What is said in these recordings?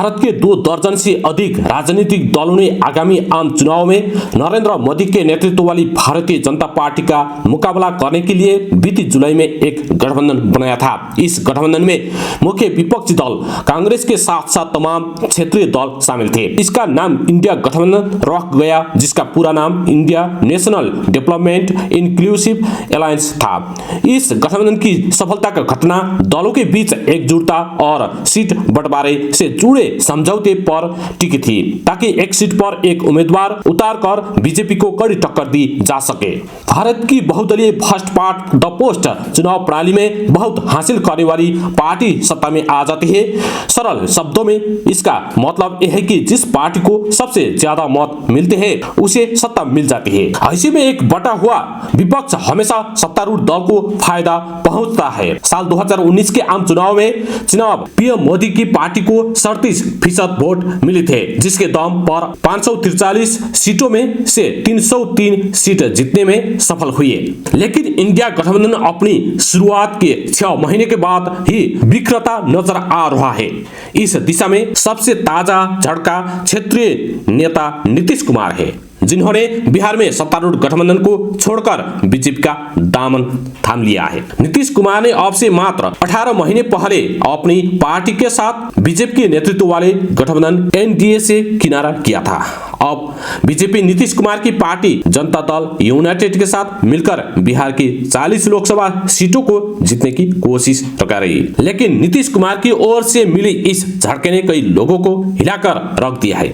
भारत के 2 दर्जन से अधिक राजनीतिक दलों ने आगामी आम चुनाव में नरेंद्र मोदी के नेतृत्व वाली भारतीय जनता पार्टी का मुकाबला करने के लिए बीती जुलाई में एक गठबंधन बनाया था। इस गठबंधन में मुख्य विपक्षी दल कांग्रेस के साथ साथ तमाम क्षेत्रीय दल शामिल थे। इसका नाम इंडिया गठबंधन रख गया, जिसका पूरा नाम India national development inclusive alliance था। इस गठबंधन की सफलता का घटना दलों के बीच एकजुटता और सीट बंटवारे से जुड़े समझौते पर टिकी थी, ताकि एक सीट पर एक उम्मीदवार उतारकर बीजेपी को कड़ी टक्कर दी जा सके। भारत की बहुदलीय फर्स्ट पार्ट द पोस्ट चुनाव प्रणाली में बहुत हासिल करने वाली पार्टी सत्ता में आ जाती है। सरल शब्दों में इसका मतलब यह है कि जिस पार्टी को सबसे ज्यादा मत मिलते हैं उसे सत्ता मिल जाती है। ऐसे में एक बटा हुआ विपक्ष हमेशा सत्तारूढ़ दल को फायदा पहुंचता है। साल 2019 के आम चुनाव में पीएम मोदी की पार्टी को 37% वोट मिले थे, जिसके दम पर 543 सीटों में से 303 सीट जीतने में सफल हुए। लेकिन इंडिया गठबंधन अपनी शुरुआत के 6 महीने के बाद ही बिखरता नजर आ रहा है। इस दिशा में सबसे ताजा झटका क्षेत्रीय नेता नीतीश कुमार है, जिन्होंने बिहार में सत्तारूढ़ गठबंधन को छोड़कर बीजेपी का दामन थाम लिया है। नीतीश कुमार ने अब से मात्र 18 महीने पहले अपनी पार्टी के साथ बीजेपी के नेतृत्व वाले गठबंधन एनडीए से किनारा किया था। अब बीजेपी नीतीश कुमार की पार्टी जनता दल यूनाइटेड के साथ मिलकर बिहार की 40 लोकसभा सीटों को जीतने की कोशिश कर रही है। लेकिन नीतीश कुमार की ओर से मिली इस झटके ने कई लोगों को हिलाकर रख दिया है,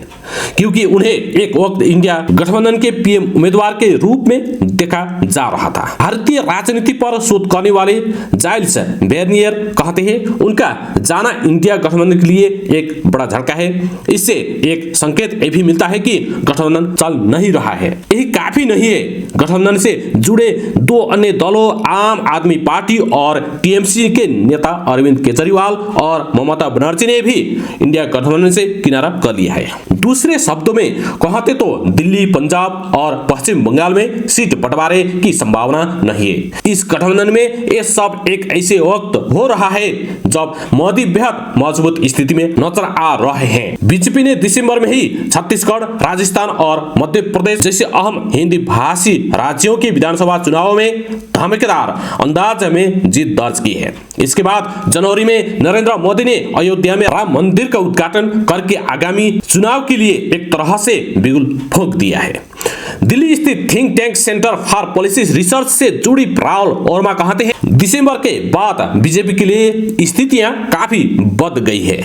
क्योंकि उन्हें एक वक्त इंडिया गठबंधन के पीएम उम्मीदवार के रूप में देखा जा रहा था। भारतीय राजनीति पर शोध करने वाले जाइल्स बेर्नियर कहते हैं, उनका जाना इंडिया गठबंधन के लिए एक बड़ा झटका है। इससे एक संकेत ये भी मिलता है कि गठबंधन चल नहीं रहा है। यही काफी नहीं है, गठबंधन से जुड़े 2 अन्य दलों आम आदमी पार्टी और टीएमसी के नेता अरविंद केजरीवाल और ममता बनर्जी ने भी इंडिया गठबंधन से किनारा कर लिया है। दूसरे शब्दों में कहते तो दिल्ली, पंजाब और पश्चिम बंगाल में सीट बंटवारे की संभावना नहीं है। इस गठबंधन में ये सब एक ऐसे वक्त हो रहा है जब मोदी बेहद मजबूत स्थिति में नजर आ रहे हैं। बीजेपी ने दिसंबर में ही छत्तीसगढ़, राजस्थान और मध्य प्रदेश जैसे अहम हिंदी भाषी राज्यों के विधानसभा चुनाव में धमाकेदार अंदाज में जीत दर्ज की है। इसके बाद जनवरी में नरेंद्र मोदी ने अयोध्या में राम मंदिर का उद्घाटन करके आगामी चुनाव के लिए एक तरह से बिगुल फूंक दिया है। दिल्ली स्थित think tank centre for policy research से जुड़ी राहुल वर्मा कहते हैं, दिसंबर के बाद बीजेपी के लिए स्थितियां काफी बदल गई है।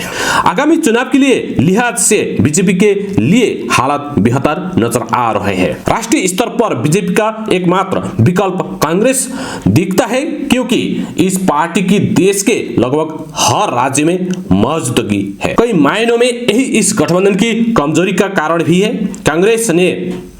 आगामी चुनाव के लिए लिहाज से बीजेपी के लिए हालात बेहतर नजर आ रहे हैं। राष्ट्रीय स्तर पर बीजेपी का एकमात्र विकल्प कांग्रेस दिखता है, क्योंकि इस पार्टी की देश के लगभग हर राज्य में मौजूदगी है। कई मायनों में यही इस गठबंधन की कमजोरी का कारण भी है। कांग्रेस ने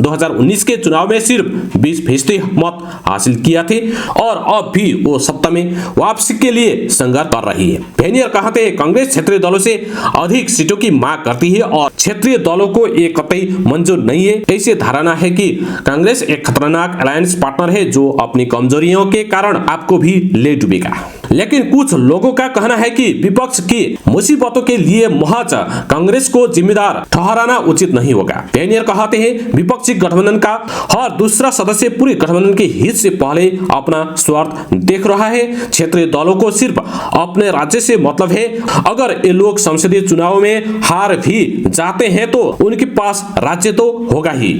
2019 के चुनाव में सिर्फ 20% मत हासिल किया थे और अब भी वो सत्ता में वापसी के लिए संघर्ष कर रही है। बेनियर कहते हैं, कांग्रेस क्षेत्रीय दलों से अधिक सीटों की मांग करती है और क्षेत्रीय दलों को ये कतई मंजूर नहीं है। ऐसी धारणा है कि कांग्रेस एक खतरनाक अलायंस पार्टनर है जो अपनी कमजोरियों के कारण आपको भी ले डूबेगा। लेकिन कुछ लोगों का कहना है कि विपक्ष की मुसीबतों के लिए महज कांग्रेस को जिम्मेदार ठहराना उचित नहीं होगा। बेनियर कहते हैं, विपक्षी गठबंधन का हर दूसरा सदस्य पूरे गठबंधन के हित से पहले अपना स्वार्थ देख रहा है। क्षेत्रीय दलों को सिर्फ अपने राज्य से मतलब है। अगर ये लोग संसदीय चुनाव में हार भी जाते हैं तो उनके पास राज्य तो होगा ही।